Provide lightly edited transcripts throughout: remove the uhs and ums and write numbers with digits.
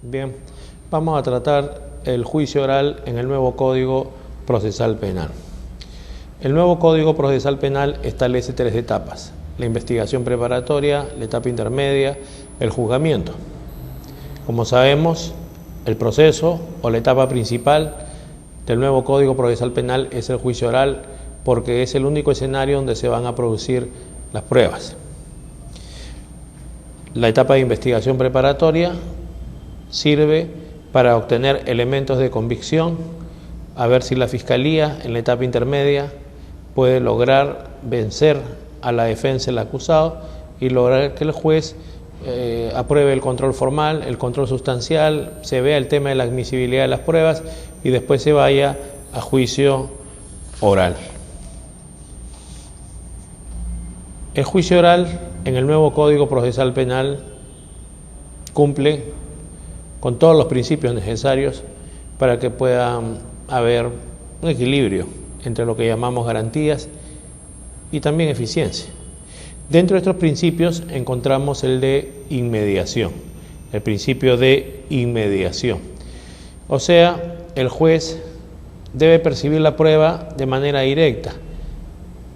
Bien, vamos a tratar el juicio oral en el nuevo Código Procesal Penal. El nuevo Código Procesal Penal establece 3 etapas: la investigación preparatoria, la etapa intermedia, el juzgamiento. Como sabemos, el proceso o la etapa principal del nuevo Código Procesal Penal es el juicio oral, porque es el único escenario donde se van a producir las pruebas. La etapa de investigación preparatoria sirve para obtener elementos de convicción, a ver si la Fiscalía en la etapa intermedia puede lograr vencer a la defensa del acusado y lograr que el juez apruebe el control formal, el control sustancial, se vea el tema de la admisibilidad de las pruebas y después se vaya a juicio oral. El juicio oral en el nuevo Código Procesal Penal cumple con todos los principios necesarios para que pueda haber un equilibrio entre lo que llamamos garantías y también eficiencia. Dentro de estos principios encontramos el de inmediación, el principio de inmediación. O sea, el juez debe percibir la prueba de manera directa.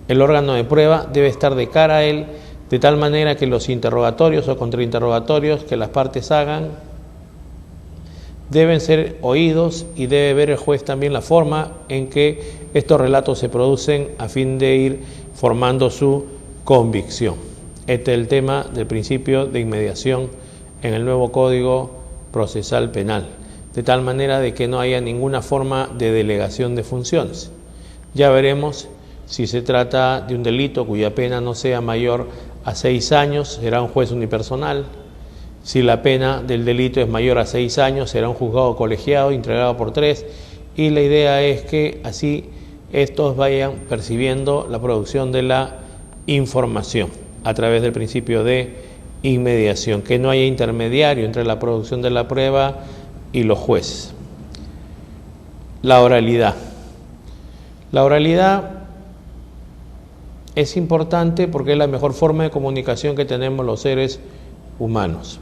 El órgano de prueba debe estar de cara a él, de tal manera que los interrogatorios o contrainterrogatorios que las partes hagan deben ser oídos, y debe ver el juez también la forma en que estos relatos se producen a fin de ir formando su convicción. Este es el tema del principio de inmediación en el nuevo Código Procesal Penal, de tal manera de que no haya ninguna forma de delegación de funciones. Ya veremos si se trata de un delito cuya pena no sea mayor a 6 años, será un juez unipersonal. Si la pena del delito es mayor a 6 años, será un juzgado colegiado integrado por 3, y la idea es que así estos vayan percibiendo la producción de la información a través del principio de inmediación, que no haya intermediario entre la producción de la prueba y los jueces. La oralidad. La oralidad es importante porque es la mejor forma de comunicación que tenemos los seres humanos.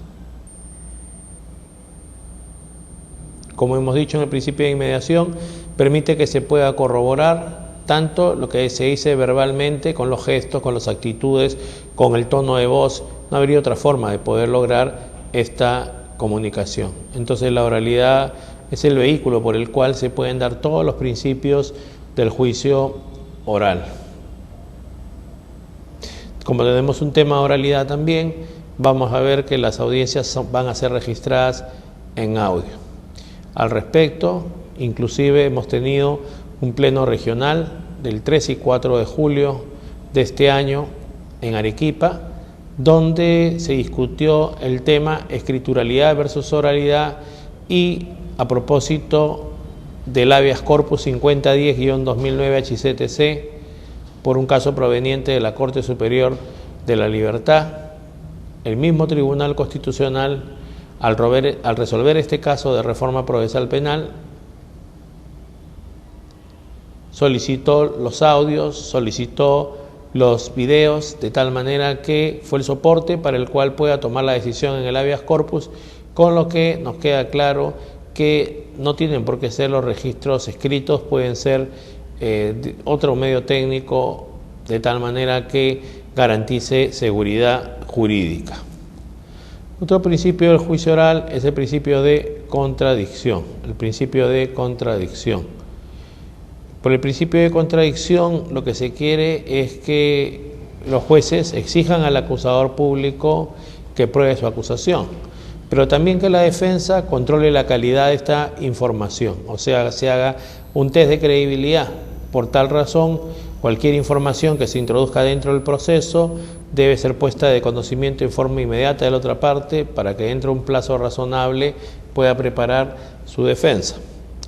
Como hemos dicho en el principio de inmediación, permite que se pueda corroborar tanto lo que se dice verbalmente, con los gestos, con las actitudes, con el tono de voz. No habría otra forma de poder lograr esta comunicación. Entonces la oralidad es el vehículo por el cual se pueden dar todos los principios del juicio oral. Como tenemos un tema de oralidad también, vamos a ver que las audiencias van a ser registradas en audio. Al respecto, inclusive hemos tenido un pleno regional del 3 y 4 de julio de este año en Arequipa, donde se discutió el tema escrituralidad versus oralidad, y a propósito del habeas corpus 5010-2009 HCTC por un caso proveniente de la Corte Superior de la Libertad, el mismo Tribunal Constitucional, al resolver este caso de reforma procesal penal, solicitó los audios, solicitó los videos, de tal manera que fue el soporte para el cual pueda tomar la decisión en el habeas corpus, con lo que nos queda claro que no tienen por qué ser los registros escritos, pueden ser otro medio técnico, de tal manera que garantice seguridad jurídica. Otro principio del juicio oral es el principio de contradicción. El principio de contradicción. Por el principio de contradicción, lo que se quiere es que los jueces exijan al acusador público que pruebe su acusación, pero también que la defensa controle la calidad de esta información, o sea, se haga un test de credibilidad. Por tal razón, cualquier información que se introduzca dentro del proceso debe ser puesta de conocimiento en forma inmediata de la otra parte, para que dentro de un plazo razonable pueda preparar su defensa.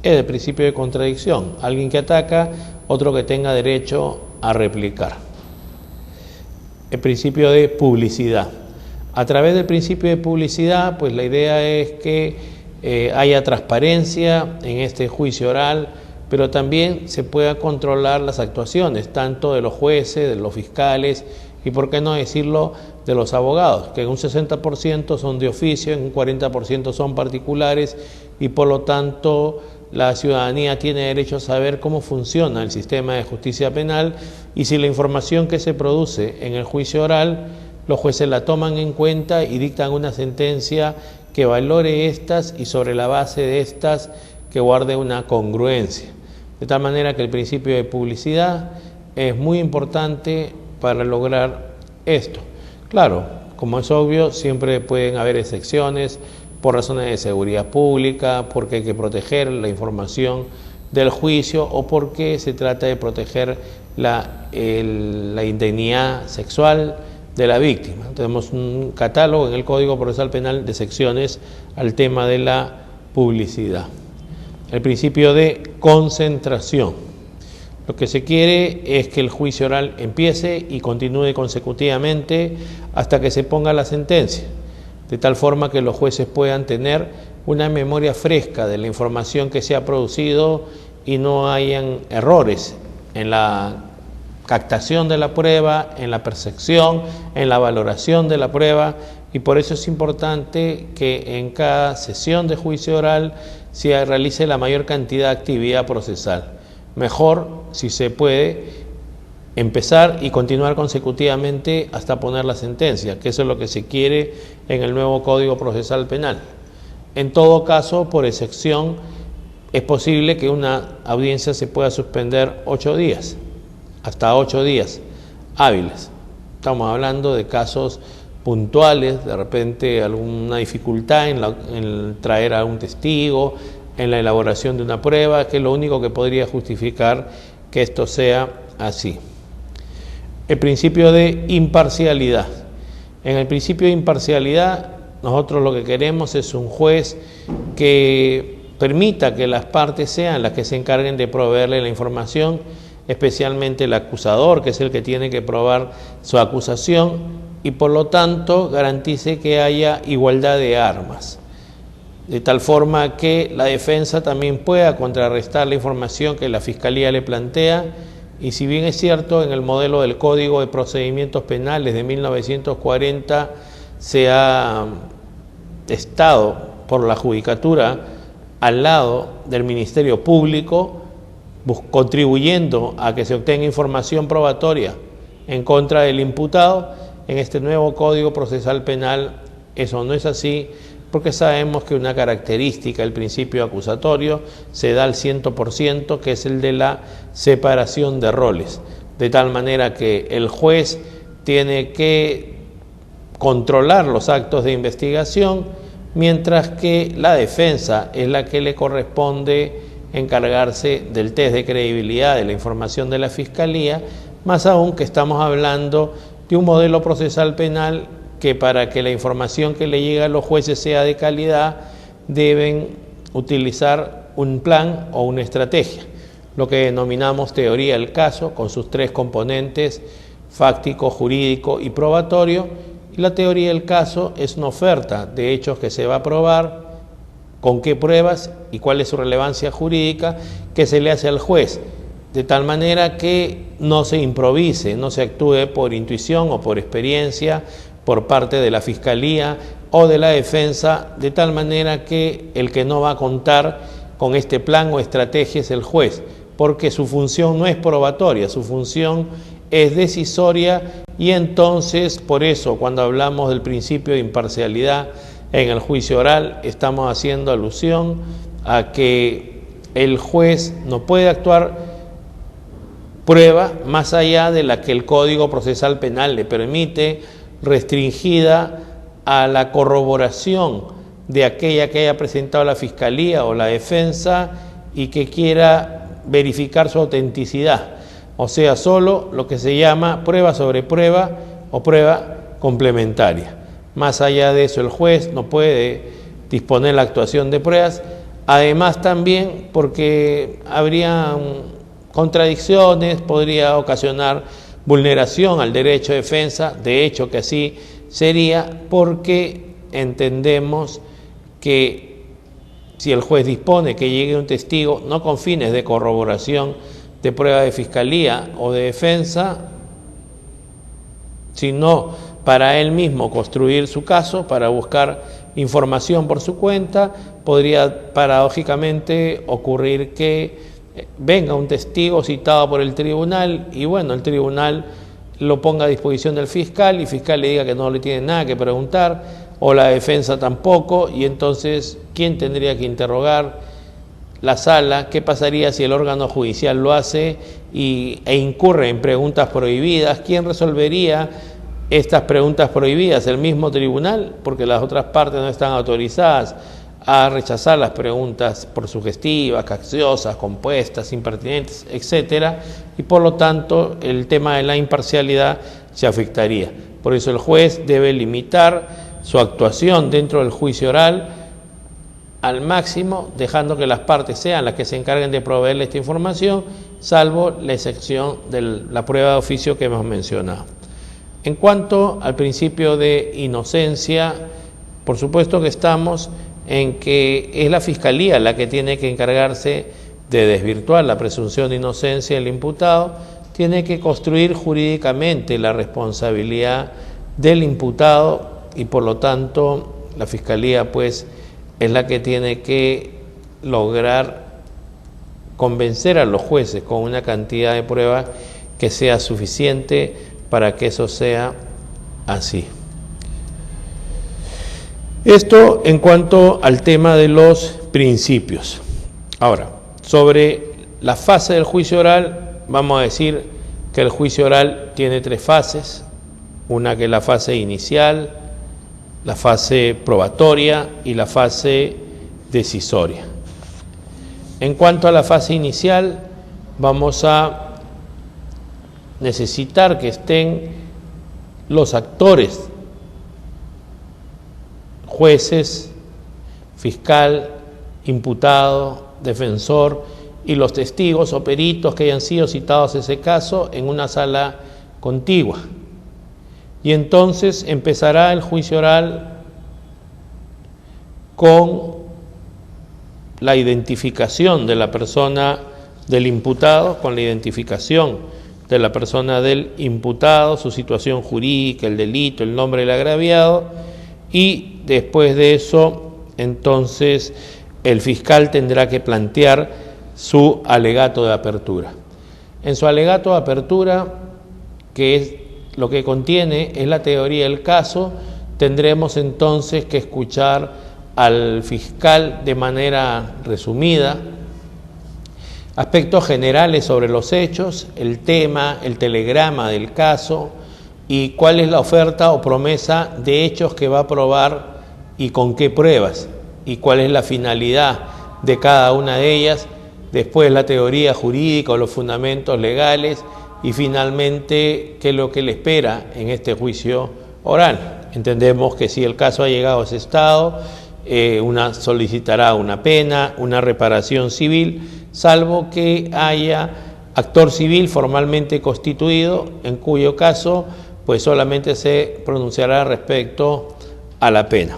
Es el principio de contradicción: alguien que ataca, otro que tenga derecho a replicar. El principio de publicidad. A través del principio de publicidad, pues la idea es que haya transparencia en este juicio oral, pero también se pueda controlar las actuaciones, tanto de los jueces, de los fiscales y, por qué no decirlo, de los abogados, que en un 60% son de oficio, en un 40% son particulares, y por lo tanto la ciudadanía tiene derecho a saber cómo funciona el sistema de justicia penal y si la información que se produce en el juicio oral, los jueces la toman en cuenta y dictan una sentencia que valore estas y sobre la base de estas que guarde una congruencia. De tal manera que el principio de publicidad es muy importante para lograr esto. Claro, como es obvio, siempre pueden haber excepciones por razones de seguridad pública, porque hay que proteger la información del juicio o porque se trata de proteger la integridad sexual de la víctima. Tenemos un catálogo en el Código Procesal Penal de excepciones al tema de la publicidad. El principio de concentración. Lo que se quiere es que el juicio oral empiece y continúe consecutivamente hasta que se ponga la sentencia, de tal forma que los jueces puedan tener una memoria fresca de la información que se ha producido y no hayan errores en la captación de la prueba, en la percepción, en la valoración de la prueba, y por eso es importante que en cada sesión de juicio oral se realice la mayor cantidad de actividad procesal. Mejor, si se puede, empezar y continuar consecutivamente hasta poner la sentencia, que eso es lo que se quiere en el nuevo Código Procesal Penal. En todo caso, por excepción, es posible que una audiencia se pueda suspender 8 días, hasta 8 días hábiles. Estamos hablando de casos puntuales, de repente alguna dificultad en traer a un testigo, en la elaboración de una prueba, que es lo único que podría justificar que esto sea así. El principio de imparcialidad. En el principio de imparcialidad, nosotros lo que queremos es un juez que permita que las partes sean las que se encarguen de proveerle la información, especialmente el acusador, que es el que tiene que probar su acusación, y por lo tanto garantice que haya igualdad de armas, de tal forma que la defensa también pueda contrarrestar la información que la Fiscalía le plantea. Y si bien es cierto, en el modelo del Código de Procedimientos Penales de 1940 se ha estado por la Judicatura al lado del Ministerio Público, contribuyendo a que se obtenga información probatoria en contra del imputado, en este nuevo Código Procesal Penal eso no es así, porque sabemos que una característica del principio acusatorio se da al 100%, que es el de la separación de roles, de tal manera que el juez tiene que controlar los actos de investigación, mientras que la defensa es la que le corresponde encargarse del test de credibilidad de la información de la Fiscalía, más aún que estamos hablando de un modelo procesal penal que para que la información que le llega a los jueces sea de calidad, deben utilizar un plan o una estrategia, lo que denominamos teoría del caso, con sus 3 componentes, fáctico, jurídico y probatorio. Y la teoría del caso es una oferta de hechos que se va a probar, con qué pruebas y cuál es su relevancia jurídica, que se le hace al juez, de tal manera que no se improvise, no se actúe por intuición o por experiencia por parte de la Fiscalía o de la defensa, de tal manera que el que no va a contar con este plan o estrategia es el juez, porque su función no es probatoria, su función es decisoria, y entonces por eso cuando hablamos del principio de imparcialidad en el juicio oral estamos haciendo alusión a que el juez no puede actuar prueba más allá de la que el Código Procesal Penal le permite, restringida a la corroboración de aquella que haya presentado la Fiscalía o la defensa y que quiera verificar su autenticidad, o sea, solo lo que se llama prueba sobre prueba o prueba complementaria. Más allá de eso, el juez no puede disponer la actuación de pruebas, además también porque habría contradicciones, podría ocasionar vulneración al derecho de defensa, de hecho que así sería, porque entendemos que si el juez dispone que llegue un testigo, no con fines de corroboración de prueba de Fiscalía o de defensa, sino para él mismo construir su caso, para buscar información por su cuenta. Podría paradójicamente ocurrir que venga un testigo citado por el tribunal y bueno, el tribunal lo ponga a disposición del fiscal y el fiscal le diga que no le tiene nada que preguntar, o la defensa tampoco, y entonces, ¿quién tendría que interrogar? La sala. ¿Qué pasaría si el órgano judicial lo hace e incurre en preguntas prohibidas? ¿Quién resolvería estas preguntas prohibidas? ¿El mismo tribunal? Porque las otras partes no están autorizadas a rechazar las preguntas por sugestivas, capciosas, compuestas, impertinentes, etcétera, y por lo tanto el tema de la imparcialidad se afectaría. Por eso el juez debe limitar su actuación dentro del juicio oral al máximo, dejando que las partes sean las que se encarguen de proveerle esta información, salvo la excepción de la prueba de oficio que hemos mencionado. En cuanto al principio de inocencia, por supuesto que estamos en que es la Fiscalía la que tiene que encargarse de desvirtuar la presunción de inocencia del imputado, tiene que construir jurídicamente la responsabilidad del imputado y por lo tanto la Fiscalía pues es la que tiene que lograr convencer a los jueces con una cantidad de pruebas que sea suficiente para que eso sea así. Esto en cuanto al tema de los principios. Ahora, sobre la fase del juicio oral, vamos a decir que el juicio oral tiene tres fases, una que es la fase inicial, la fase probatoria y la fase decisoria. En cuanto a la fase inicial, vamos a necesitar que estén los actores, jueces, fiscal, imputado, defensor y los testigos o peritos que hayan sido citados en ese caso en una sala contigua. Y entonces empezará el juicio oral con la identificación de la persona del imputado, con la identificación de la persona del imputado, su situación jurídica, el delito, el nombre del agraviado, y después de eso, entonces, el fiscal tendrá que plantear su alegato de apertura. En su alegato de apertura, que es lo que contiene es la teoría del caso, tendremos entonces que escuchar al fiscal de manera resumida, aspectos generales sobre los hechos, el tema, el telegrama del caso y cuál es la oferta o promesa de hechos que va a probar y con qué pruebas y cuál es la finalidad de cada una de ellas, después la teoría jurídica o los fundamentos legales y finalmente qué es lo que le espera en este juicio oral. Entendemos que si el caso ha llegado a ese estado, solicitará una pena, una reparación civil, salvo que haya actor civil formalmente constituido, en cuyo caso pues solamente se pronunciará respecto a la pena.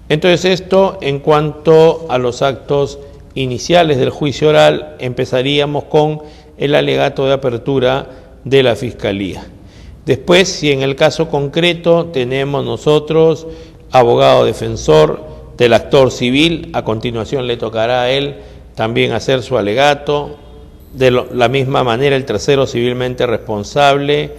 Entonces esto en cuanto a los actos iniciales del juicio oral, empezaríamos con el alegato de apertura de la Fiscalía. Después, si en el caso concreto tenemos nosotros abogado defensor del actor civil, a continuación le tocará a él también hacer su alegato, de la misma manera el tercero civilmente responsable,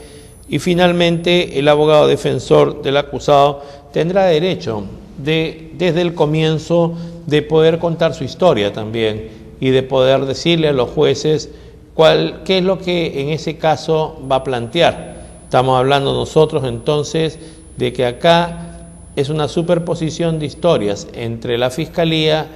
y finalmente el abogado defensor del acusado tendrá derecho desde el comienzo de poder contar su historia también y de poder decirle a los jueces qué es lo que en ese caso va a plantear. Estamos hablando nosotros entonces de que acá es una superposición de historias entre la Fiscalía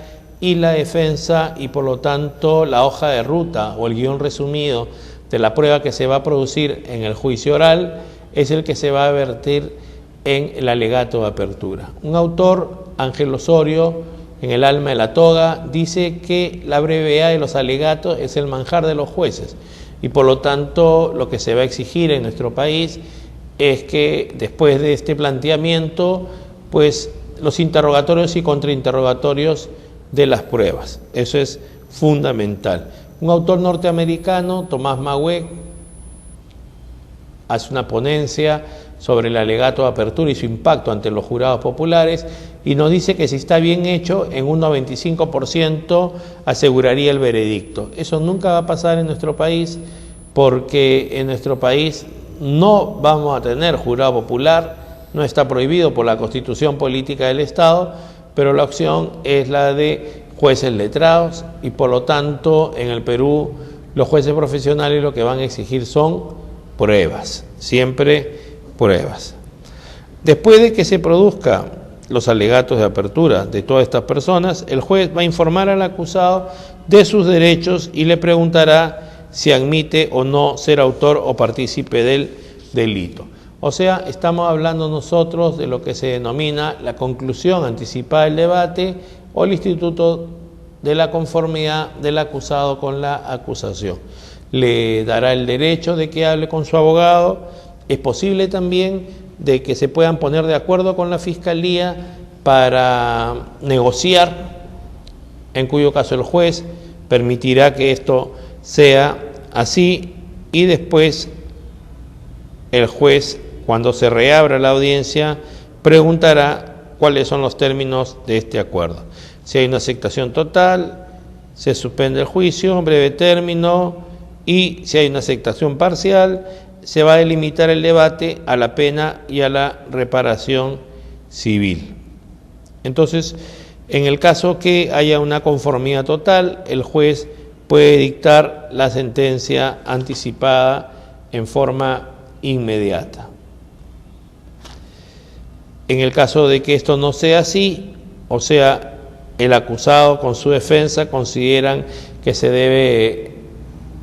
y la defensa y por lo tanto la hoja de ruta o el guión resumido de la prueba que se va a producir en el juicio oral es el que se va a vertir en el alegato de apertura. Un autor, Ángel Osorio, en El alma de la toga, dice que la brevedad de los alegatos es el manjar de los jueces y por lo tanto lo que se va a exigir en nuestro país es que después de este planteamiento pues los interrogatorios y contrainterrogatorios de las pruebas. Eso es fundamental. Un autor norteamericano, Tomás Magüe, hace una ponencia sobre el alegato de apertura y su impacto ante los jurados populares, y nos dice que si está bien hecho, en un 95% aseguraría el veredicto. Eso nunca va a pasar en nuestro país, porque en nuestro país no vamos a tener jurado popular, no está prohibido por la Constitución Política del Estado, pero la opción es la de jueces letrados, y por lo tanto en el Perú los jueces profesionales lo que van a exigir son pruebas, siempre pruebas. Después de que se produzcan los alegatos de apertura de todas estas personas, el juez va a informar al acusado de sus derechos y le preguntará si admite o no ser autor o partícipe del delito. O sea, estamos hablando nosotros de lo que se denomina la conclusión anticipada del debate o el instituto de la conformidad del acusado con la acusación. Le dará el derecho de que hable con su abogado. Es posible también de que se puedan poner de acuerdo con la Fiscalía para negociar, en cuyo caso el juez permitirá que esto sea así, y después el juez, cuando se reabra la audiencia, preguntará cuáles son los términos de este acuerdo. Si hay una aceptación total, se suspende el juicio en breve término, y si hay una aceptación parcial, se va a delimitar el debate a la pena y a la reparación civil. Entonces, en el caso que haya una conformidad total, el juez puede dictar la sentencia anticipada en forma inmediata. En el caso de que esto no sea así, o sea, el acusado con su defensa consideran que se debe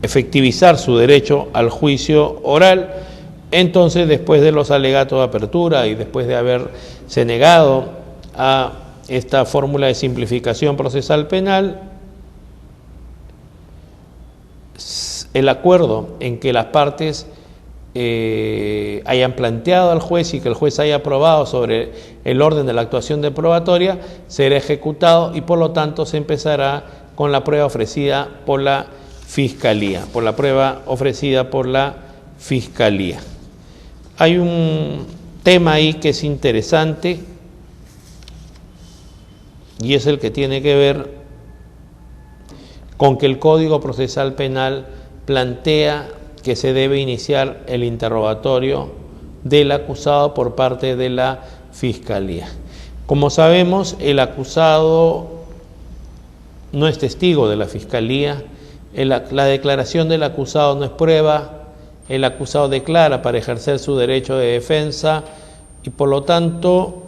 efectivizar su derecho al juicio oral, entonces después de los alegatos de apertura y después de haberse negado a esta fórmula de simplificación procesal penal, el acuerdo en que las partes hayan planteado al juez y que el juez haya aprobado sobre el orden de la actuación de probatoria será ejecutado, y por lo tanto se empezará con la prueba ofrecida por la Fiscalía, Hay un tema ahí que es interesante, y es el que tiene que ver con que el Código Procesal Penal plantea que se debe iniciar el interrogatorio del acusado por parte de la Fiscalía. Como sabemos, el acusado no es testigo de la Fiscalía, la declaración del acusado no es prueba, el acusado declara para ejercer su derecho de defensa, y por lo tanto,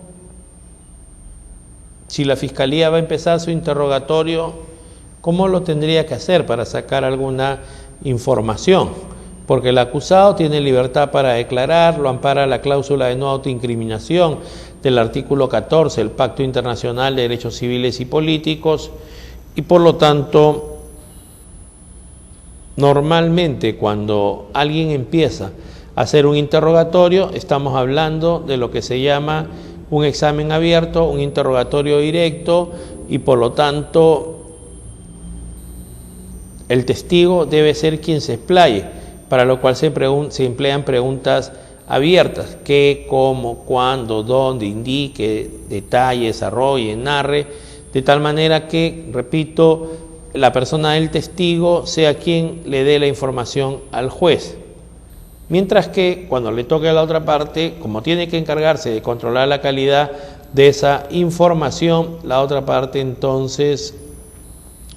si la Fiscalía va a empezar su interrogatorio, ¿cómo lo tendría que hacer para sacar alguna información? Porque el acusado tiene libertad para declarar, lo ampara la cláusula de no autoincriminación del artículo 14 del Pacto Internacional de Derechos Civiles y Políticos, y por lo tanto, normalmente cuando alguien empieza a hacer un interrogatorio, estamos hablando de lo que se llama un examen abierto, un interrogatorio directo, y por lo tanto el testigo debe ser quien se explaye, para lo cual se emplean preguntas abiertas: qué, cómo, cuándo, dónde, indique, detalle, desarrolle, narre, de tal manera que, repito, la persona del testigo sea quien le dé la información al juez. Mientras que cuando le toque a la otra parte, como tiene que encargarse de controlar la calidad de esa información, la otra parte entonces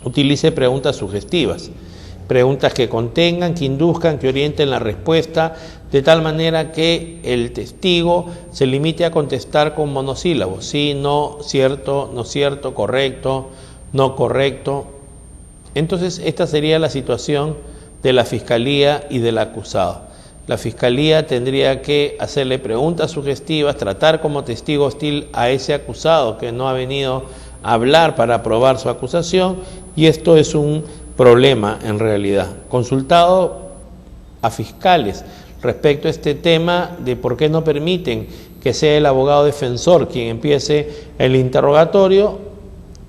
utilice preguntas sugestivas, preguntas que contengan, que induzcan, que orienten la respuesta, de tal manera que el testigo se limite a contestar con monosílabos: sí, no, cierto, correcto, no correcto. Entonces, esta sería la situación de la Fiscalía y del acusado. La Fiscalía tendría que hacerle preguntas sugestivas, tratar como testigo hostil a ese acusado que no ha venido a hablar para probar su acusación, y esto es un problema en realidad. Consultado a fiscales respecto a este tema de por qué no permiten que sea el abogado defensor quien empiece el interrogatorio,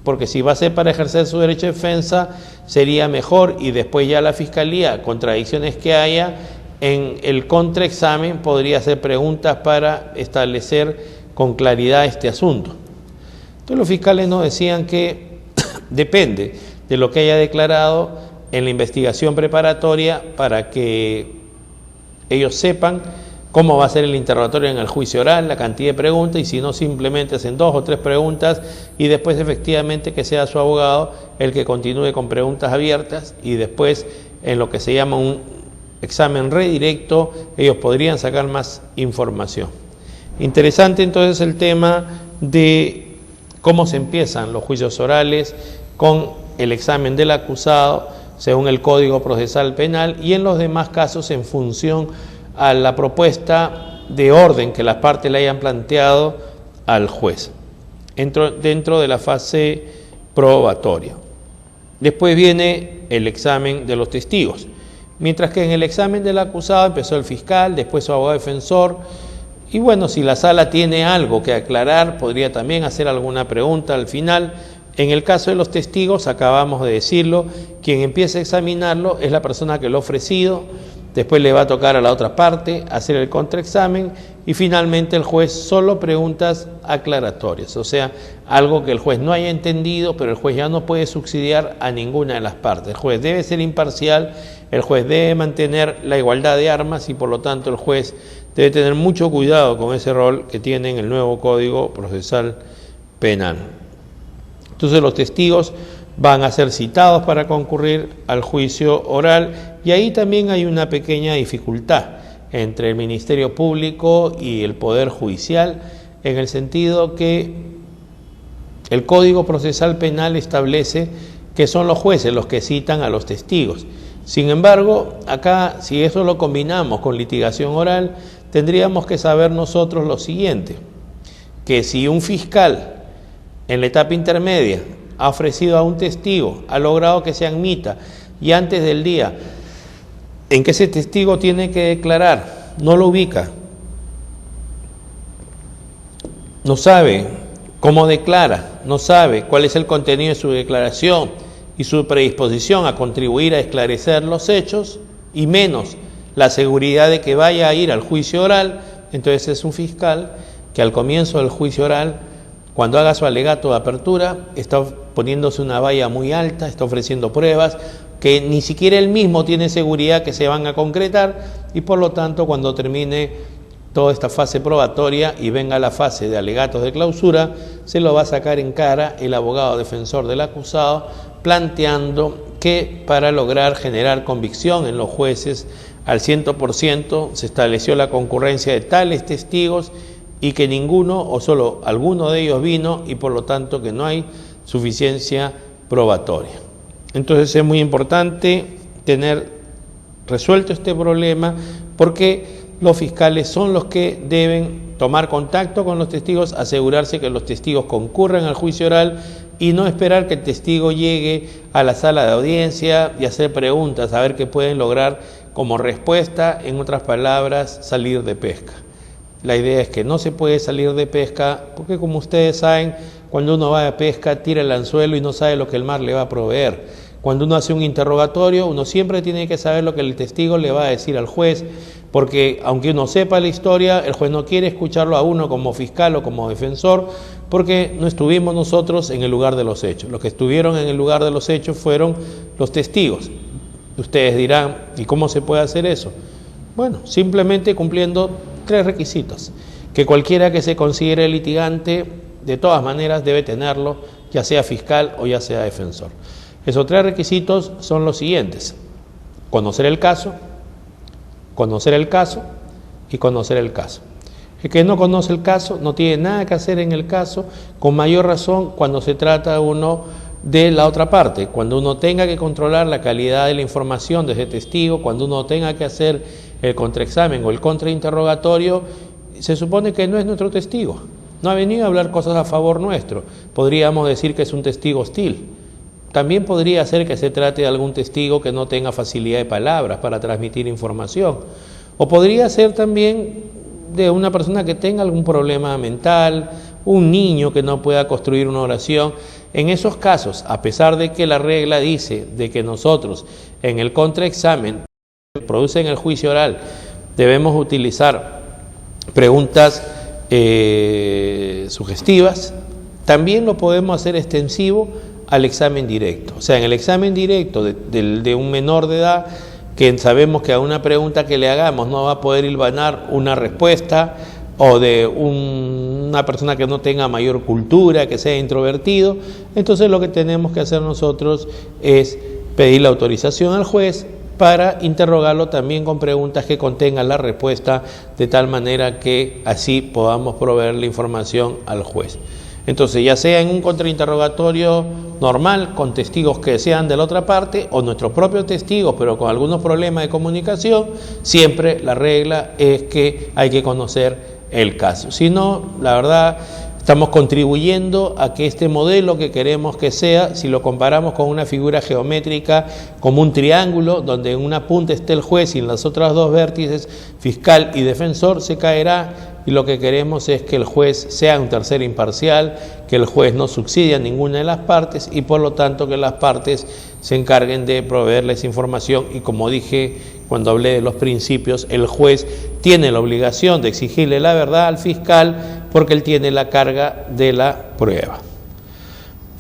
porque si va a ser para ejercer su derecho de defensa sería mejor, y después ya la Fiscalía, contradicciones que haya, en el contraexamen podría hacer preguntas para establecer con claridad este asunto. Entonces los fiscales nos decían que depende de lo que haya declarado en la investigación preparatoria para que ellos sepan cómo va a ser el interrogatorio en el juicio oral, la cantidad de preguntas, y si no, simplemente hacen 2 o 3 preguntas y después efectivamente que sea su abogado el que continúe con preguntas abiertas, y después en lo que se llama un examen redirecto ellos podrían sacar más información. Interesante entonces el tema de cómo se empiezan los juicios orales con el examen del acusado según el Código Procesal Penal, y en los demás casos en función a la propuesta de orden que las partes le hayan planteado al juez dentro de la fase probatoria. Después viene el examen de los testigos, mientras que en el examen del acusado empezó el fiscal, después su abogado defensor, y bueno, si la sala tiene algo que aclarar, podría también hacer alguna pregunta al final. En el caso de los testigos, acabamos de decirlo, quien empieza a examinarlo es la persona que lo ha ofrecido, después le va a tocar a la otra parte hacer el contraexamen, y finalmente el juez solo preguntas aclaratorias, o sea, algo que el juez no haya entendido, pero el juez ya no puede subsidiar a ninguna de las partes. El juez debe ser imparcial, el juez debe mantener la igualdad de armas, y por lo tanto el juez debe tener mucho cuidado con ese rol que tiene en el nuevo Código Procesal Penal. Entonces los testigos van a ser citados para concurrir al juicio oral, y ahí también hay una pequeña dificultad entre el Ministerio Público y el Poder Judicial, en el sentido que el Código Procesal Penal establece que son los jueces los que citan a los testigos. Sin embargo, acá, si eso lo combinamos con litigación oral, tendríamos que saber nosotros lo siguiente, que si un fiscal en la etapa intermedia ha ofrecido a un testigo, ha logrado que se admita, y antes del día en que ese testigo tiene que declarar, no lo ubica, no sabe cómo declara, no sabe cuál es el contenido de su declaración y su predisposición a contribuir a esclarecer los hechos, y menos la seguridad de que vaya a ir al juicio oral, entonces es un fiscal que al comienzo del juicio oral, cuando haga su alegato de apertura, está poniéndose una valla muy alta, está ofreciendo pruebas que ni siquiera él mismo tiene seguridad que se van a concretar, y por lo tanto cuando termine toda esta fase probatoria y venga la fase de alegatos de clausura, se lo va a sacar en cara el abogado defensor del acusado, planteando que para lograr generar convicción en los jueces al 100% se estableció la concurrencia de tales testigos y que ninguno o solo alguno de ellos vino, y por lo tanto que no hay suficiencia probatoria. Entonces es muy importante tener resuelto este problema, porque los fiscales son los que deben tomar contacto con los testigos, asegurarse que los testigos concurran al juicio oral y no esperar que el testigo llegue a la sala de audiencia y hacer preguntas a ver qué pueden lograr como respuesta, en otras palabras, salir de pesca. La idea es que no se puede salir de pesca porque, como ustedes saben, cuando uno va a pesca tira el anzuelo y no sabe lo que el mar le va a proveer. Cuando uno hace un interrogatorio, uno siempre tiene que saber lo que el testigo le va a decir al juez, porque aunque uno sepa la historia, el juez no quiere escucharlo a uno como fiscal o como defensor, porque no estuvimos nosotros en el lugar de los hechos. Los que estuvieron en el lugar de los hechos fueron los testigos. Ustedes dirán, ¿y cómo se puede hacer eso? Bueno, simplemente cumpliendo 3 requisitos, que cualquiera que se considere litigante de todas maneras debe tenerlo, ya sea fiscal o ya sea defensor. Esos 3 requisitos son los siguientes: conocer el caso y conocer el caso. El que no conoce el caso no tiene nada que hacer en el caso, con mayor razón cuando se trata uno de la otra parte, cuando uno tenga que controlar la calidad de la información de ese testigo, cuando uno tenga que hacer el contraexamen o el contrainterrogatorio, se supone que no es nuestro testigo, no ha venido a hablar cosas a favor nuestro. Podríamos decir que es un testigo hostil. También podría ser que se trate de algún testigo que no tenga facilidad de palabras para transmitir información, o podría ser también de una persona que tenga algún problema mental, un niño que no pueda construir una oración. En esos casos, a pesar de que la regla dice de que nosotros en el contraexamen produce en el juicio oral, debemos utilizar preguntas sugestivas, también lo podemos hacer extensivo al examen directo. O sea, en el examen directo de un menor de edad, que sabemos que a una pregunta que le hagamos no va a poder hilvanar una respuesta, o de una persona que no tenga mayor cultura, que sea introvertido, entonces lo que tenemos que hacer nosotros es pedir la autorización al juez para interrogarlo también con preguntas que contengan la respuesta, de tal manera que así podamos proveer la información al juez. Entonces, ya sea en un contrainterrogatorio normal, con testigos que sean de la otra parte, o nuestros propios testigos, pero con algunos problemas de comunicación, siempre la regla es que hay que conocer el caso. Si no, la verdad, estamos contribuyendo a que este modelo que queremos que sea, si lo comparamos con una figura geométrica como un triángulo, donde en una punta esté el juez y en las otras dos vértices, fiscal y defensor, se caerá, y lo que queremos es que el juez sea un tercero imparcial, que el juez no subsidie a ninguna de las partes y por lo tanto que las partes se encarguen de proveerles información. Y como dije cuando hablé de los principios, el juez tiene la obligación de exigirle la verdad al fiscal porque él tiene la carga de la prueba.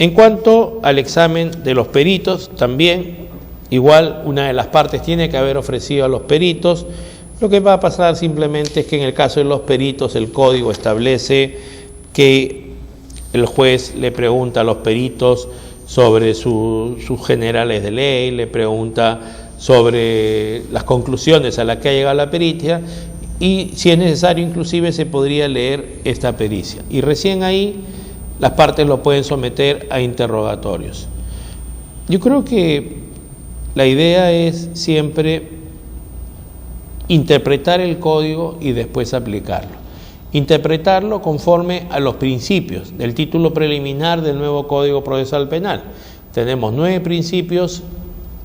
En cuanto al examen de los peritos, también igual una de las partes tiene que haber ofrecido a los peritos. Lo que va a pasar simplemente es que en el caso de los peritos el código establece que el juez le pregunta a los peritos sobre sus generales de ley, le pregunta sobre las conclusiones a las que ha llegado la pericia y si es necesario inclusive se podría leer esta pericia. Y recién ahí las partes lo pueden someter a interrogatorios. Yo creo que la idea es siempre interpretar el código y después aplicarlo. Interpretarlo conforme a los principios del título preliminar del nuevo Código Procesal Penal. Tenemos 9 principios,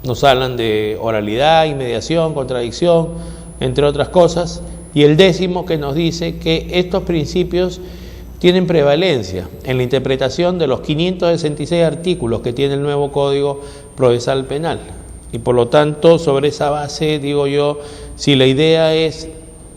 nos hablan de oralidad, inmediación, contradicción, entre otras cosas, y el 10º que nos dice que estos principios tienen prevalencia en la interpretación de los 566 artículos que tiene el nuevo Código Procesal Penal. Y por lo tanto, sobre esa base, digo yo, si la idea es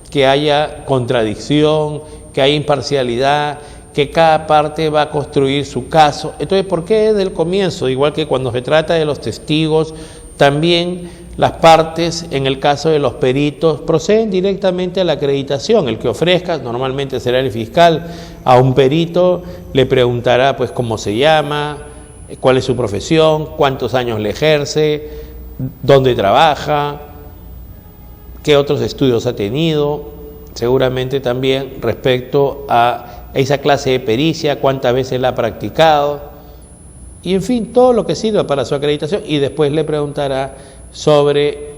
que haya contradicción, que haya imparcialidad, que cada parte va a construir su caso, entonces, ¿por qué desde el comienzo? Igual que cuando se trata de los testigos, también las partes, en el caso de los peritos, proceden directamente a la acreditación. El que ofrezca, normalmente será el fiscal, a un perito le preguntará pues cómo se llama, cuál es su profesión, cuántos años le ejerce, dónde trabaja, qué otros estudios ha tenido, seguramente también respecto a esa clase de pericia, cuántas veces la ha practicado, y en fin, todo lo que sirva para su acreditación, y después le preguntará sobre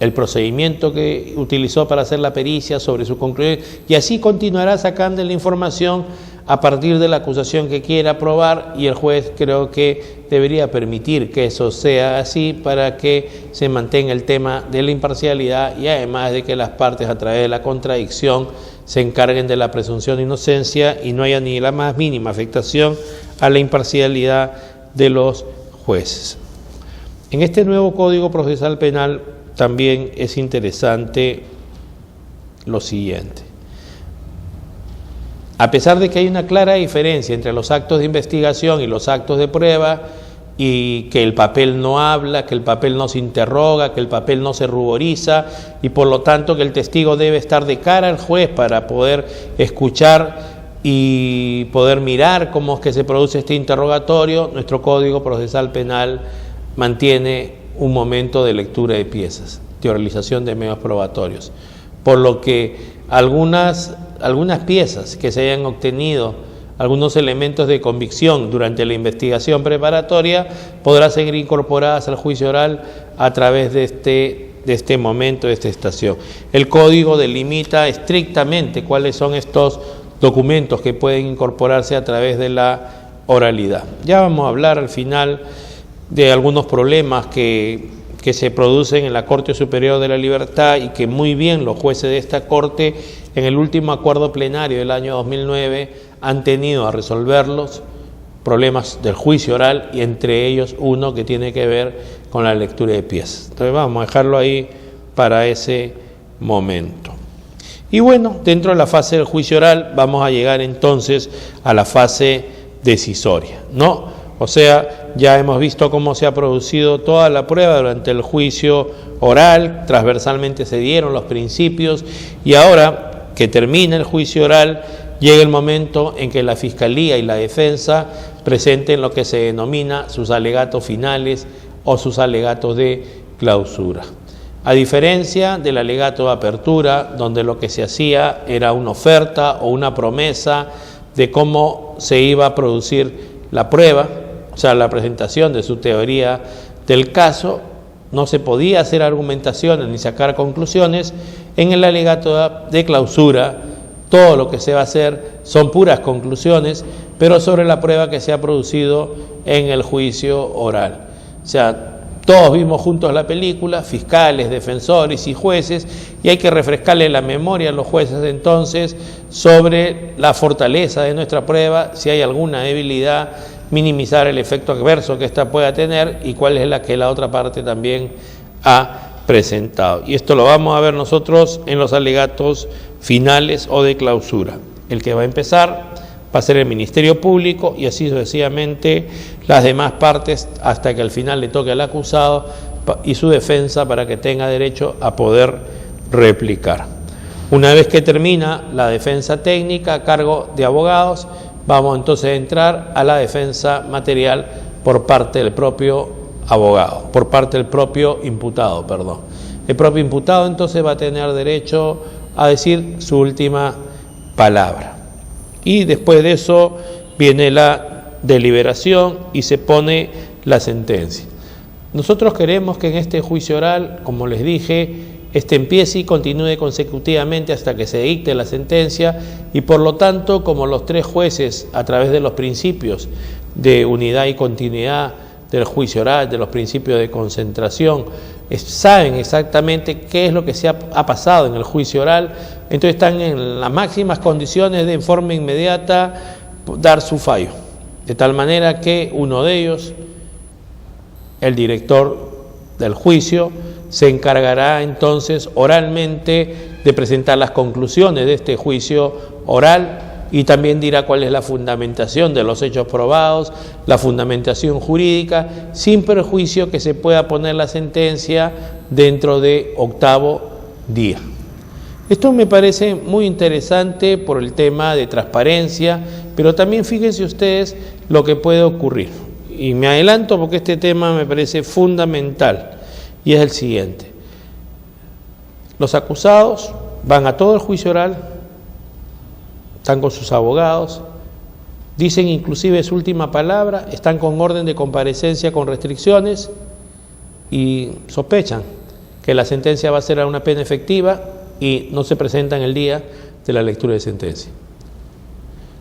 el procedimiento que utilizó para hacer la pericia, sobre su conclusión, y así continuará sacando la información a partir de la acusación que quiera probar, y el juez creo que debería permitir que eso sea así para que se mantenga el tema de la imparcialidad y además de que las partes a través de la contradicción se encarguen de la presunción de inocencia y no haya ni la más mínima afectación a la imparcialidad de los jueces. En este nuevo Código Procesal Penal también es interesante lo siguiente. A pesar de que hay una clara diferencia entre los actos de investigación y los actos de prueba, y que el papel no habla, que el papel no se interroga, que el papel no se ruboriza, y por lo tanto que el testigo debe estar de cara al juez para poder escuchar y poder mirar cómo es que se produce este interrogatorio, nuestro Código Procesal Penal mantiene un momento de lectura de piezas, de oralización de medios probatorios, por lo que algunas piezas que se hayan obtenido, algunos elementos de convicción durante la investigación preparatoria, podrán ser incorporadas al juicio oral a través de este momento, de esta estación. El código delimita estrictamente cuáles son estos documentos que pueden incorporarse a través de la oralidad. Ya vamos a hablar al final de algunos problemas que se producen en la Corte Superior de la Libertad y que muy bien los jueces de esta Corte en el último acuerdo plenario del año 2009 han tenido a resolverlos, problemas del juicio oral, y entre ellos uno que tiene que ver con la lectura de piezas. Entonces vamos a dejarlo ahí para ese momento. Y bueno, dentro de la fase del juicio oral vamos a llegar entonces a la fase decisoria, ¿no? O sea, ya hemos visto cómo se ha producido toda la prueba durante el juicio oral, transversalmente se dieron los principios, y ahora que termina el juicio oral, llega el momento en que la Fiscalía y la Defensa presenten lo que se denomina sus alegatos finales o sus alegatos de clausura. A diferencia del alegato de apertura, donde lo que se hacía era una oferta o una promesa de cómo se iba a producir la prueba, o sea, la presentación de su teoría del caso, no se podía hacer argumentaciones ni sacar conclusiones. En el alegato de clausura, todo lo que se va a hacer son puras conclusiones, pero sobre la prueba que se ha producido en el juicio oral. O sea, todos vimos juntos la película, fiscales, defensores y jueces, y hay que refrescarle la memoria a los jueces entonces sobre la fortaleza de nuestra prueba, si hay alguna debilidad, minimizar el efecto adverso que ésta pueda tener y cuál es la que la otra parte también ha presentado. Y esto lo vamos a ver nosotros en los alegatos finales o de clausura. El que va a empezar va a ser el Ministerio Público y así sucesivamente las demás partes hasta que al final le toque al acusado y su defensa para que tenga derecho a poder replicar. Una vez que termina la defensa técnica a cargo de abogados, vamos entonces a entrar a la defensa material por parte del propio abogado, por parte del propio imputado, perdón. El propio imputado entonces va a tener derecho a decir su última palabra. Y después de eso viene la deliberación y se pone la sentencia. Nosotros queremos que en este juicio oral, como les dije, empiece y continúe consecutivamente hasta que se dicte la sentencia y por lo tanto, como los tres jueces, a través de los principios de unidad y continuidad del juicio oral, de los principios de concentración, saben exactamente qué es lo que ha pasado en el juicio oral, entonces están en las máximas condiciones de en forma inmediata dar su fallo, de tal manera que uno de ellos, el director del juicio, se encargará entonces oralmente de presentar las conclusiones de este juicio oral y también dirá cuál es la fundamentación de los hechos probados, la fundamentación jurídica, sin perjuicio que se pueda poner la sentencia dentro de 8º día. Esto me parece muy interesante por el tema de transparencia, pero también fíjense ustedes lo que puede ocurrir. Y me adelanto porque este tema me parece fundamental y es el siguiente. Los acusados van a todo el juicio oral, están con sus abogados, dicen inclusive su última palabra, están con orden de comparecencia con restricciones y sospechan que la sentencia va a ser a una pena efectiva y no se presentan el día de la lectura de sentencia.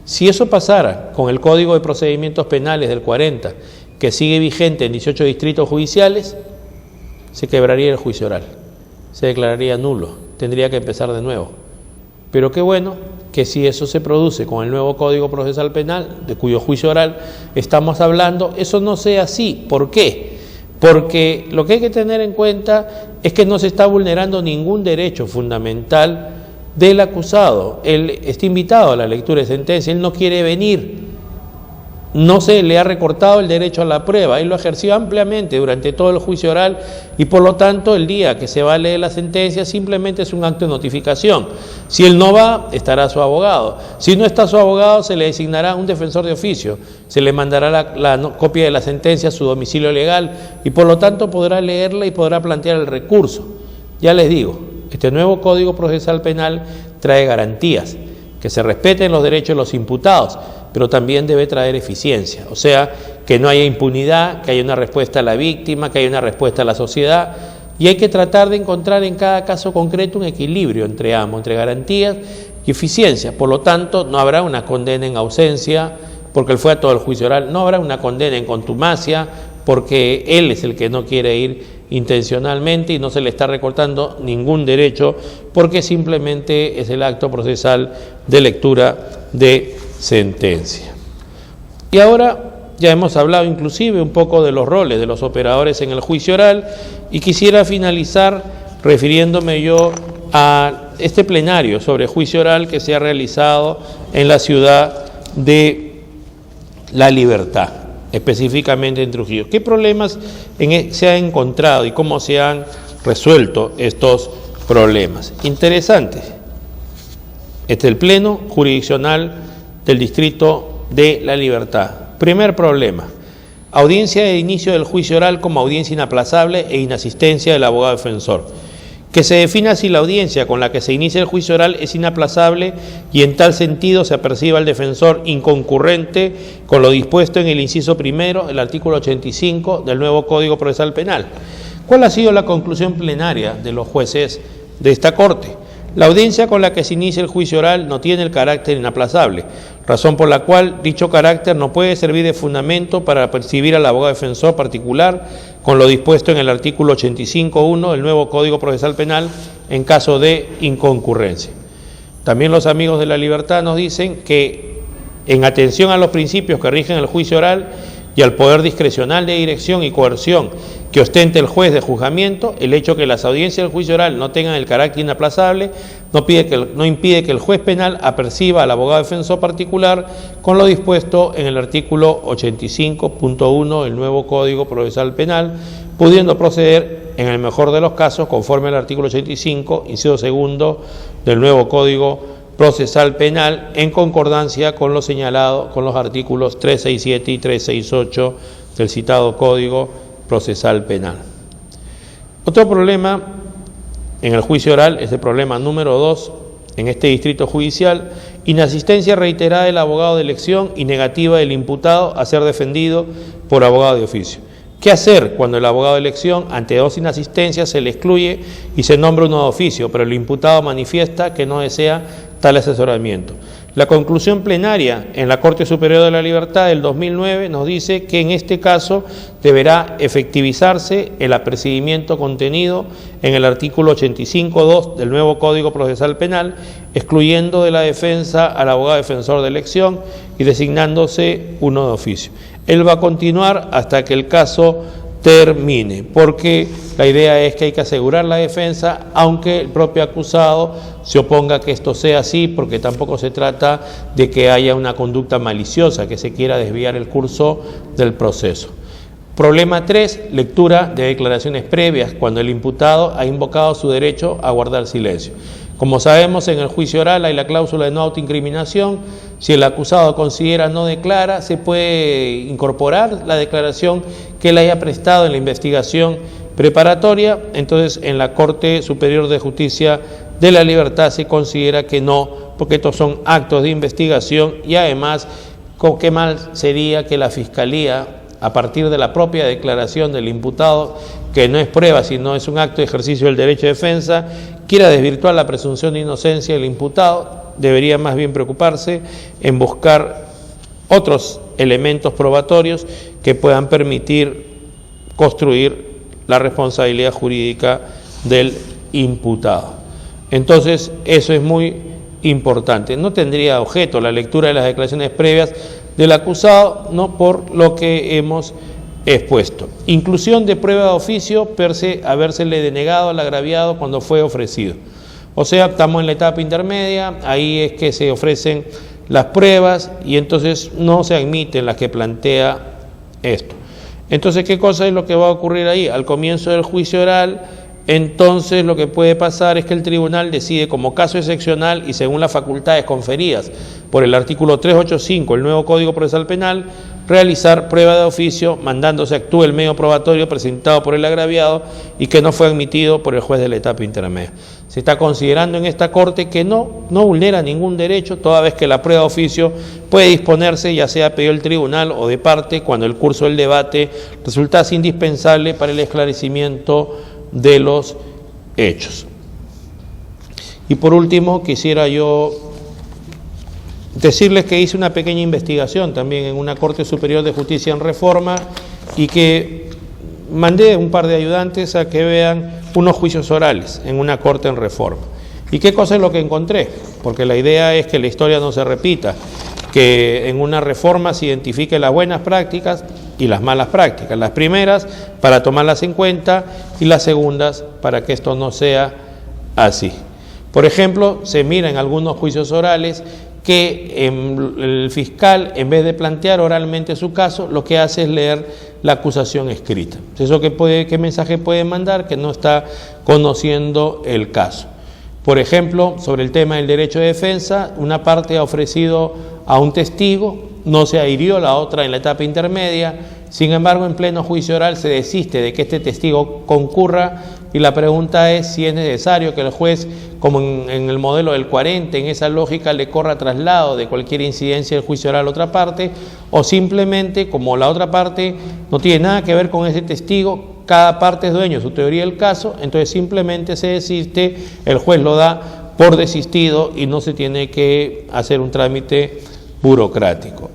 Si eso pasara con el Código de Procedimientos Penales del 40, que sigue vigente en 18 distritos judiciales, se quebraría el juicio oral, se declararía nulo, tendría que empezar de nuevo. Pero qué bueno que si eso se produce con el nuevo Código Procesal Penal, de cuyo juicio oral estamos hablando, eso no sea así. ¿Por qué? Porque lo que hay que tener en cuenta es que no se está vulnerando ningún derecho fundamental del acusado. Él está invitado a la lectura de sentencia, él no quiere venir, no se le ha recortado el derecho a la prueba, él lo ejerció ampliamente durante todo el juicio oral y por lo tanto el día que se va a leer la sentencia simplemente es un acto de notificación. Si él no va, estará su abogado. Si no está su abogado, se le designará un defensor de oficio, se le mandará la copia de la sentencia a su domicilio legal y por lo tanto podrá leerla y podrá plantear el recurso. Ya les digo, este nuevo Código Procesal Penal trae garantías, que se respeten los derechos de los imputados, pero también debe traer eficiencia, o sea, que no haya impunidad, que haya una respuesta a la víctima, que haya una respuesta a la sociedad, y hay que tratar de encontrar en cada caso concreto un equilibrio entre ambos, entre garantías y eficiencia. Por lo tanto, no habrá una condena en ausencia, porque él fue a todo el juicio oral, no habrá una condena en contumacia, porque él es el que no quiere ir intencionalmente y no se le está recortando ningún derecho, porque simplemente es el acto procesal de lectura de sentencia. Y ahora Ya hemos hablado inclusive un poco de los roles de los operadores en el juicio oral y quisiera finalizar refiriéndome yo a este plenario sobre juicio oral que se ha realizado en la ciudad de La Libertad, específicamente en Trujillo. ¿Qué problemas se han encontrado y cómo se han resuelto estos problemas? Interesantes. Este es el Pleno Jurisdiccional del Distrito de La Libertad. Primer problema: audiencia de inicio del juicio oral como audiencia inaplazable e inasistencia del abogado defensor. Que se defina si la audiencia con la que se inicia el juicio oral es inaplazable y en tal sentido se aperciba al defensor inconcurrente con lo dispuesto en el inciso primero del artículo 85 del nuevo Código Procesal Penal. ¿Cuál ha sido la conclusión plenaria de los jueces de esta Corte? La audiencia con la que se inicia el juicio oral no tiene el carácter inaplazable, razón por la cual dicho carácter no puede servir de fundamento para percibir al abogado defensor particular con lo dispuesto en el artículo 85.1 del nuevo Código Procesal Penal en caso de inconcurrencia. También los amigos de La Libertad nos dicen que, en atención a los principios que rigen el juicio oral y al poder discrecional de dirección y coerción que ostente el juez de juzgamiento, el hecho que las audiencias del juicio oral no tengan el carácter inaplazable no impide que el juez penal aperciba al abogado defensor particular con lo dispuesto en el artículo 85.1 del nuevo Código Procesal Penal, pudiendo proceder, en el mejor de los casos, conforme al artículo 85, inciso segundo del nuevo Código Procesal Penal, en concordancia con lo señalado con los artículos 367 y 368 del citado Código Procesal Penal. Otro problema en el juicio oral es el problema número 2 en este distrito judicial: inasistencia reiterada del abogado de elección y negativa del imputado a ser defendido por abogado de oficio. ¿Qué hacer cuando el abogado de elección, ante dos inasistencias, se le excluye y se nombra uno de oficio, pero el imputado manifiesta que no desea tal asesoramiento? La conclusión plenaria en la Corte Superior de la Libertad del 2009 nos dice que en este caso deberá efectivizarse el apercibimiento contenido en el artículo 85.2 del nuevo Código Procesal Penal, excluyendo de la defensa al abogado defensor de elección y designándose uno de oficio. Él va a continuar hasta que el caso termine, porque la idea es que hay que asegurar la defensa, aunque el propio acusado se oponga a que esto sea así, porque tampoco se trata de que haya una conducta maliciosa, que se quiera desviar el curso del proceso. Problema 3, lectura de declaraciones previas, cuando el imputado ha invocado su derecho a guardar silencio. Como sabemos, en el juicio oral hay la cláusula de no autoincriminación. Si el acusado considera no declara, se puede incorporar la declaración que él haya prestado en la investigación preparatoria. Entonces, en la Corte Superior de Justicia de la Libertad se considera que no, porque estos son actos de investigación y además, qué mal sería que la Fiscalía, a partir de la propia declaración del imputado, que no es prueba, sino es un acto de ejercicio del derecho de defensa, quiera desvirtuar la presunción de inocencia del imputado. Debería más bien preocuparse en buscar otros elementos probatorios que puedan permitir construir la responsabilidad jurídica del imputado. Entonces, eso es muy importante. No tendría objeto la lectura de las declaraciones previas del acusado, no por lo que hemos expuesto. Inclusión de prueba de oficio per se habérsele denegado al agraviado cuando fue ofrecido. O sea, estamos en la etapa intermedia, ahí es que se ofrecen las pruebas y entonces no se admiten las que plantea esto. Entonces, ¿qué cosa es lo que va a ocurrir ahí? Al comienzo del juicio oral, entonces lo que puede pasar es que el tribunal decide, como caso excepcional y según las facultades conferidas por el artículo 385 del nuevo Código Procesal Penal, realizar prueba de oficio, mandándose actúe el medio probatorio presentado por el agraviado y que no fue admitido por el juez de la etapa intermedia. Se está considerando en esta Corte que no vulnera ningún derecho, toda vez que la prueba de oficio puede disponerse, ya sea a pedido del tribunal o de parte, cuando el curso del debate resultase indispensable para el esclarecimiento de los hechos. Y por último, quisiera yo decirles que hice una pequeña investigación también en una Corte Superior de Justicia en Reforma y que mandé un par de ayudantes a que vean unos juicios orales en una Corte en Reforma. ¿Y qué cosa es lo que encontré? Porque la idea es que la historia no se repita. que en una reforma se identifique las buenas prácticas y las malas prácticas. Las primeras para tomarlas en cuenta y las segundas para que esto no sea así. Por ejemplo, se mira en algunos juicios orales que el fiscal, en vez de plantear oralmente su caso, lo que hace es leer la acusación escrita. ¿Qué mensaje puede mandar? Que no está conociendo el caso. Por ejemplo, sobre el tema del derecho de defensa, una parte ha ofrecido a un testigo, no se adhirió la otra en la etapa intermedia, sin embargo, en pleno juicio oral se desiste de que este testigo concurra y la pregunta es si es necesario que el juez, como en el modelo del 40, en esa lógica le corra traslado de cualquier incidencia del juicio oral a otra parte, o simplemente, como la otra parte no tiene nada que ver con ese testigo, cada parte es dueño de su teoría del caso, entonces simplemente se desiste, el juez lo da por desistido y no se tiene que hacer un trámite burocrático.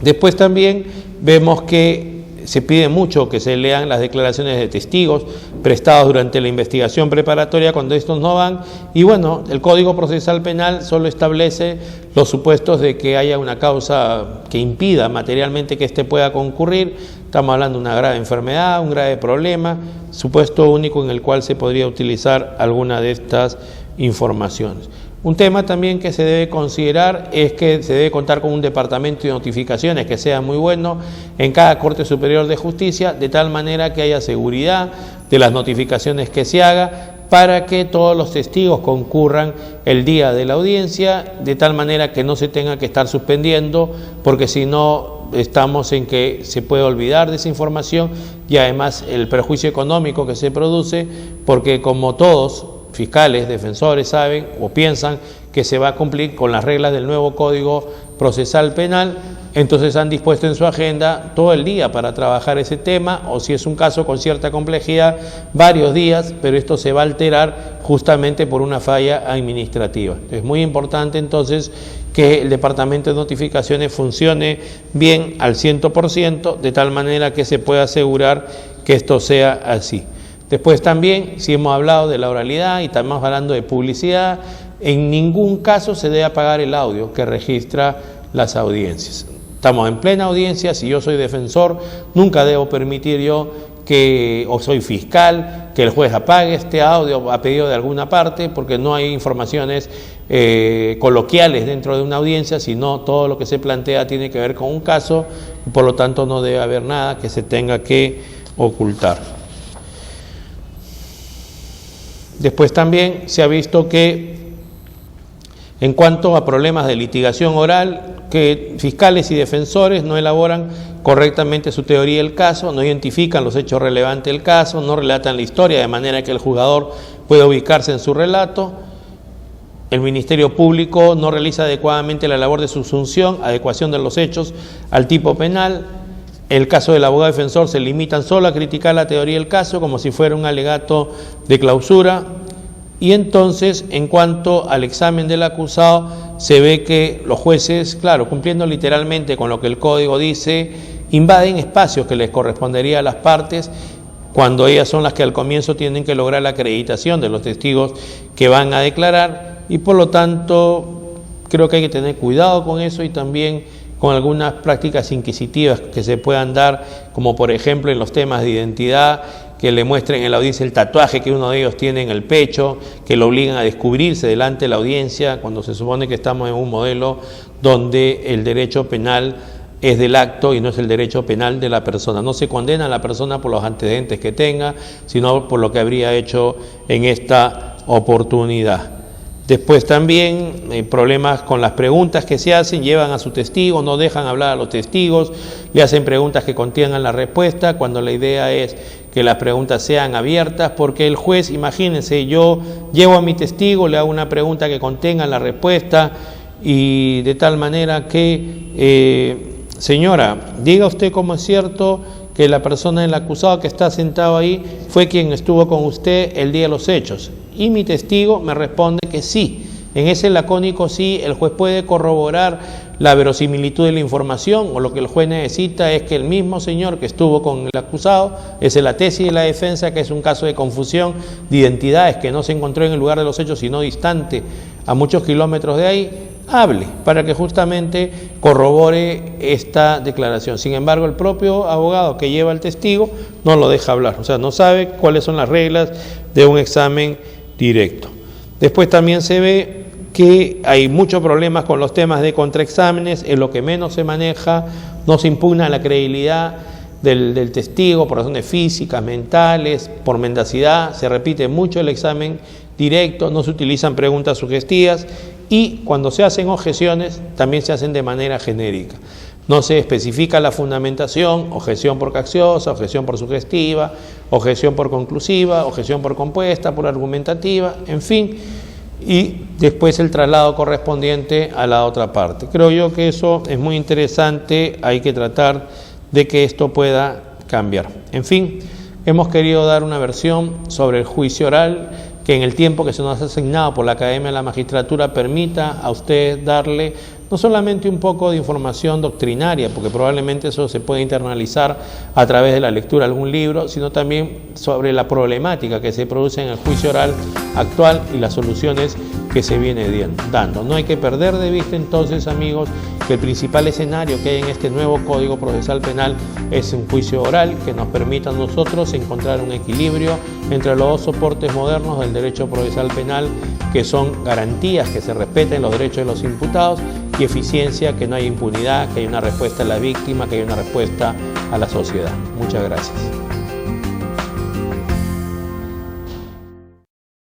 Después también vemos que se pide mucho que se lean las declaraciones de testigos prestados durante la investigación preparatoria cuando estos no van, y bueno, el Código Procesal Penal solo establece los supuestos de que haya una causa que impida materialmente que éste pueda concurrir. Estamos hablando de una grave enfermedad, un grave problema, supuesto único en el cual se podría utilizar alguna de estas informaciones. Un tema también que se debe considerar es que se debe contar con un departamento de notificaciones que sea muy bueno en cada Corte Superior de Justicia, de tal manera que haya seguridad de las notificaciones que se haga para que todos los testigos concurran el día de la audiencia, de tal manera que no se tenga que estar suspendiendo, porque si no estamos en que se puede olvidar de esa información y además el perjuicio económico que se produce, porque como todos fiscales, defensores saben o piensan que se va a cumplir con las reglas del nuevo Código Procesal Penal, entonces han dispuesto en su agenda todo el día para trabajar ese tema, o si es un caso con cierta complejidad, varios días, pero esto se va a alterar justamente por una falla administrativa. Es muy importante entonces que el Departamento de Notificaciones funcione bien al 100%, de tal manera que se pueda asegurar que esto sea así. Después también, si hemos hablado de la oralidad y estamos hablando de publicidad, en ningún caso se debe apagar el audio que registra las audiencias. Estamos en plena audiencia, si yo soy defensor, nunca debo permitir yo o soy fiscal, que el juez apague este audio a pedido de alguna parte, porque no hay informaciones coloquiales dentro de una audiencia, sino todo lo que se plantea tiene que ver con un caso, y por lo tanto no debe haber nada que se tenga que ocultar. Después también se ha visto que en cuanto a problemas de litigación oral, que fiscales y defensores no elaboran correctamente su teoría del caso, no identifican los hechos relevantes del caso, no relatan la historia de manera que el juzgador pueda ubicarse en su relato. El Ministerio Público no realiza adecuadamente la labor de subsunción, adecuación de los hechos al tipo penal. El caso del abogado defensor se limitan solo a criticar la teoría del caso como si fuera un alegato de clausura. Y entonces, en cuanto al examen del acusado, se ve que los jueces, claro, cumpliendo literalmente con lo que el Código dice, invaden espacios que les correspondería a las partes, cuando ellas son las que al comienzo tienen que lograr la acreditación de los testigos que van a declarar, y por lo tanto creo que hay que tener cuidado con eso y también con algunas prácticas inquisitivas que se puedan dar, como por ejemplo en los temas de identidad, que le muestren en la audiencia el tatuaje que uno de ellos tiene en el pecho, que lo obligan a descubrirse delante de la audiencia, cuando se supone que estamos en un modelo donde el derecho penal es del acto y no es el derecho penal de la persona. No se condena a la persona por los antecedentes que tenga, sino por lo que habría hecho en esta oportunidad. Después también problemas con las preguntas que se hacen, llevan a su testigo, no dejan hablar a los testigos, le hacen preguntas que contengan la respuesta, cuando la idea es que las preguntas sean abiertas, porque el juez, imagínense, yo llevo a mi testigo, le hago una pregunta que contenga la respuesta, y de tal manera que, señora, diga usted cómo es cierto que la persona del acusado que está sentado ahí fue quien estuvo con usted el día de los hechos. Y mi testigo me responde que sí. En ese lacónico sí, el juez puede corroborar la verosimilitud de la información, o lo que el juez necesita es que el mismo señor que estuvo con el acusado, esa es la tesis de la defensa, que es un caso de confusión de identidades, que no se encontró en el lugar de los hechos, sino distante, a muchos kilómetros de ahí, hable, para que justamente corrobore esta declaración. Sin embargo, el propio abogado que lleva al testigo no lo deja hablar, o sea, no sabe cuáles son las reglas de un examen directo. Después también se ve que hay muchos problemas con los temas de contraexámenes, es lo que menos se maneja, no se impugna la credibilidad del testigo por razones físicas, mentales, por mendacidad, se repite mucho el examen directo, no se utilizan preguntas sugestivas y cuando se hacen objeciones también se hacen de manera genérica. No se especifica la fundamentación, objeción por cacciosa, objeción por sugestiva, objeción por conclusiva, objeción por compuesta, por argumentativa, en fin, y después el traslado correspondiente a la otra parte. Creo yo que eso es muy interesante, hay que tratar de que esto pueda cambiar. En fin, hemos querido dar una versión sobre el juicio oral que en el tiempo que se nos ha asignado por la Academia de la Magistratura permita a usted darle no solamente un poco de información doctrinaria, porque probablemente eso se puede internalizar a través de la lectura de algún libro, sino también sobre la problemática que se produce en el juicio oral actual y las soluciones que se viene dando. No hay que perder de vista entonces, amigos, que el principal escenario que hay en este nuevo Código Procesal Penal es un juicio oral que nos permita a nosotros encontrar un equilibrio entre los dos soportes modernos del derecho procesal penal, que son garantías que se respeten los derechos de los imputados y eficiencia, que no haya impunidad, que haya una respuesta a la víctima, que haya una respuesta a la sociedad. Muchas gracias.